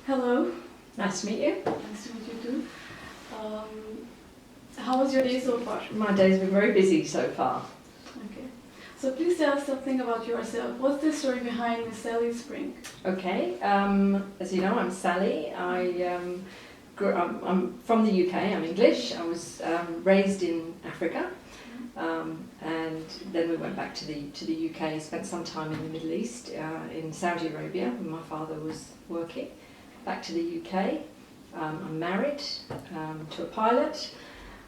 Hello. Nice to meet you. Nice to meet you too. How was your day so far? My day's been very busy so far. Okay. So please tell us something about yourself. What's the story behind Miss Sally Spring? Okay, as you know, I'm Sally. I'm from the UK, I'm English. I was raised in Africa, and then we went back to the UK, spent some time in the Middle East, in Saudi Arabia, where my father was working. Back to the UK. I'm married to a pilot,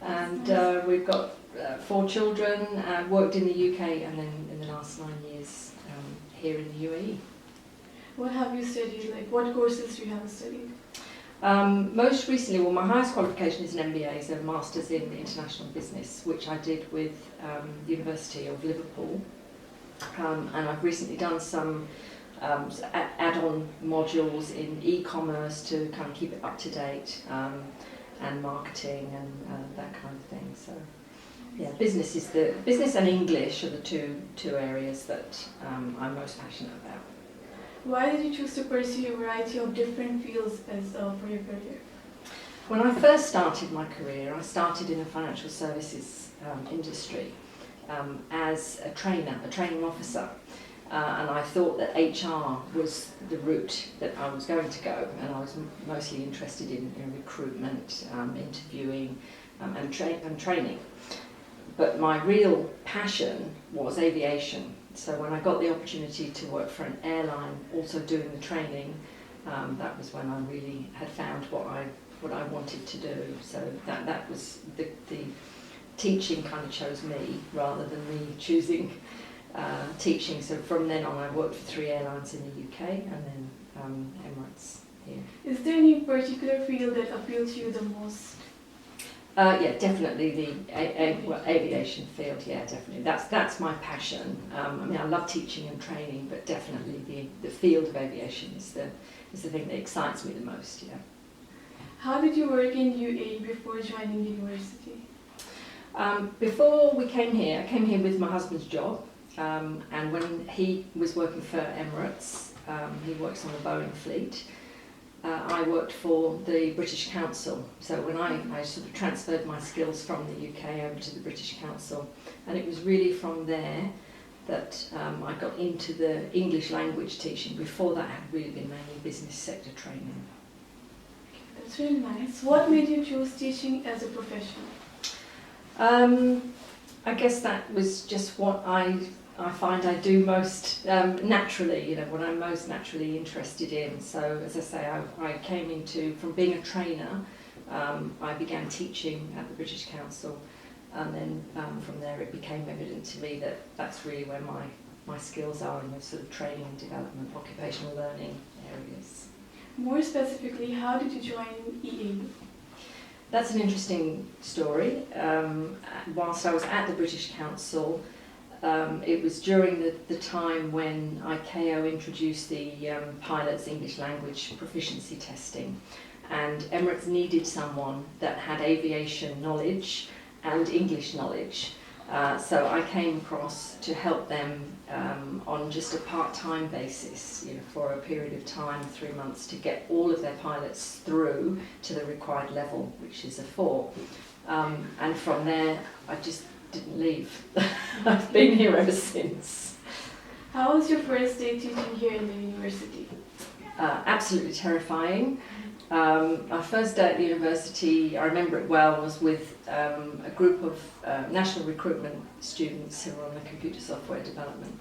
and we've got 4 children. Worked in the UK, and then in the last 9 years here in the UAE. What have you studied? Like, what courses do you have studied? Most recently, well, my highest qualification is an MBA, so a Masters in International Business, which I did with the University of Liverpool. And I've recently done some add-on modules in e-commerce to kind of keep it up to date, and marketing and that kind of thing. So, yeah, business and English are the two areas that I'm most passionate about. Why did you choose to pursue a variety of different fields for your career? When I first started my career, I started in the financial services industry as a training officer. And I thought that HR was the route that I was going to go, and I was mostly interested in recruitment, interviewing, and training. But my real passion was aviation. So when I got the opportunity to work for an airline, also doing the training, that was when I really had found what I wanted to do. So that was the teaching kind of chose me rather than me choosing teaching. So from then on, I worked for 3 airlines in the UK and then Emirates here. Is there any particular field that appeals to you the most? Yeah, definitely the aviation field. Yeah, definitely. That's my passion. I mean, I love teaching and training, but definitely the field of aviation is the thing that excites me the most. Yeah. How did you work in UAE before joining the university? Before we came here, I came here with my husband's job. And when he was working for Emirates, he works on the Boeing fleet. I worked for the British Council. So when I sort of transferred my skills from the UK over to the British Council, and it was really from there that I got into the English language teaching. Before that, had really been mainly business sector training. That's really nice. What made you choose teaching as a profession? I guess that was just what I find I do most naturally, what I'm most naturally interested in. So as I say, I came from being a trainer, I began teaching at the British Council, and then from there it became evident to me that that's really where my skills are in the sort of training and development, occupational learning areas. More specifically, how did you join EA? That's an interesting story. Whilst I was at the British Council, it was during the time when ICAO introduced the pilots' English language proficiency testing, and Emirates needed someone that had aviation knowledge and English knowledge. So I came across to help them on just a part-time basis, for a period of time, 3 months, to get all of their pilots through to the required level, which is a 4. And from there, I just didn't leave. I've been here ever since. How was your first day teaching here in the university? Absolutely terrifying. Our first day at the university, I remember it well, was with a group of national recruitment students who were on the computer software development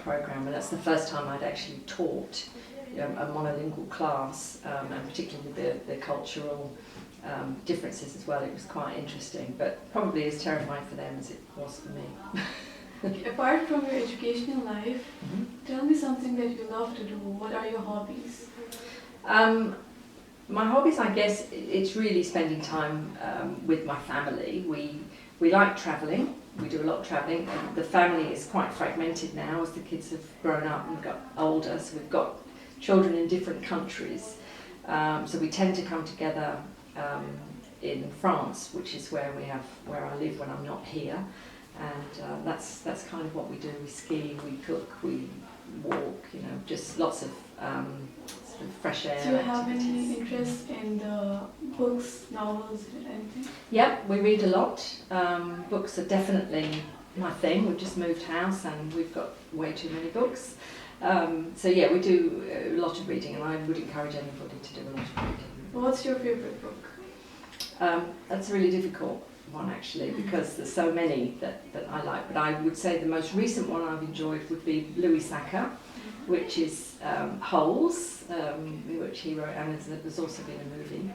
program, and that's the first time I'd actually taught a monolingual class, and particularly the cultural differences as well. It was quite interesting, but probably as terrifying for them as it was for me. Okay, apart from your educational life, tell me something that you love to do. What are your hobbies? My hobbies, I guess, it's really spending time with my family. We like travelling. We do a lot of travelling. The family is quite fragmented now as the kids have grown up and got older, so we've got children in different countries. So we tend to come together in France, which is where I live when I'm not here, and that's kind of what we do. We ski, we cook, we walk. Just lots of sort of fresh air. Do you have any activities. interest in the books, novels, anything? Yep, we read a lot. Books are definitely my thing. We've just moved house and we've got way too many books. So yeah, we do a lot of reading, and I would encourage anybody to do a lot of reading. What's your favorite book? That's a really difficult one actually, because there's so many that I like, but I would say the most recent one I've enjoyed would be Louis Sacca, which is Holes, which he wrote, and there's also been a movie,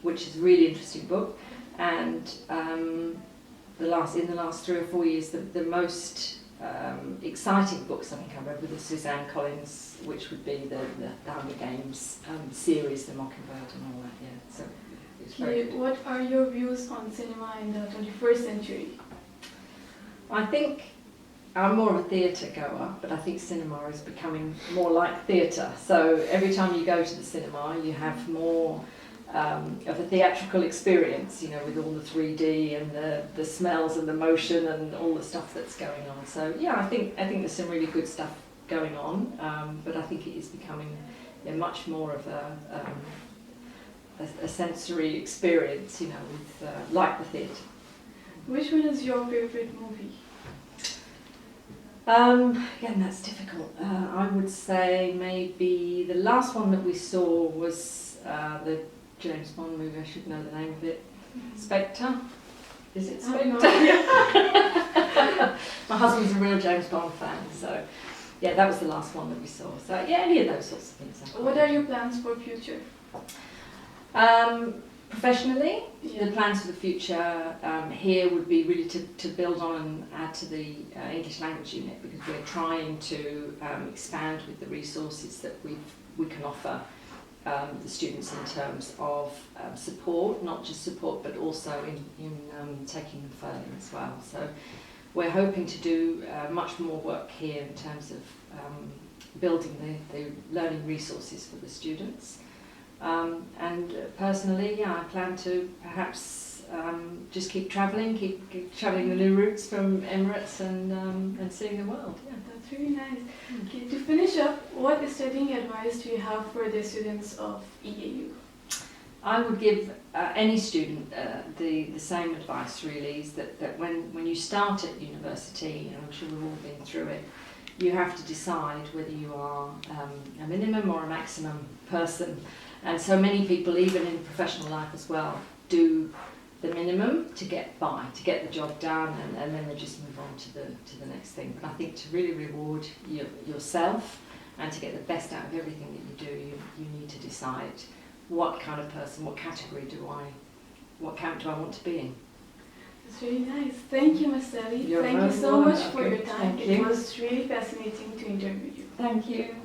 which is a really interesting book. And in the last 3 or 4 years, the most exciting books I think I read were the Suzanne Collins, which would be the Hunger Games series, The Mockingbird and all that. Yeah, so it's very good. What are your views on cinema in the 21st century? I think I'm more of a theatre goer, but I think cinema is becoming more like theatre. So every time you go to the cinema, you have more of a theatrical experience, you know, with all the 3D and the smells and the motion and all the stuff that's going on. So yeah, I think there's some really good stuff going on, but I think it is becoming much more of a sensory experience, you know, with like the theatre. Which one is your favorite movie? Again, that's difficult. I would say maybe the last one that we saw was the James Bond movie. I should know the name of it. Spectre. Is it Spectre? My husband's a real James Bond fan, so yeah, that was the last one that we saw. So yeah, any of those sorts of things. What are your plans for future? Professionally, Yeah. the plans for the future here would be really to build on and add to the English language unit, because we're trying to expand with the resources that we can offer the students in terms of support, not just support but also in taking them further as well. So we're hoping to do much more work here in terms of building the learning resources for the students. And personally, yeah, I plan to perhaps just keep travelling the new routes from Emirates and seeing the world. Yeah. That's really nice. Okay, to finish up, what studying advice do you have for the students of EAU? I would give any student the same advice really, is that when you start at university, and I'm sure we've all been through it, you have to decide whether you are a minimum or a maximum person. And so many people, even in professional life as well, do the minimum to get by, to get the job done, and then they just move on to the next thing. But I think to really reward yourself and to get the best out of everything that you do, you need to decide what kind of person, what category what camp do I want to be in. That's really nice. Thank you, Ms. Sally. You're Thank you so very much for welcome. your time. Thank It you. was really fascinating to interview you. Thank you.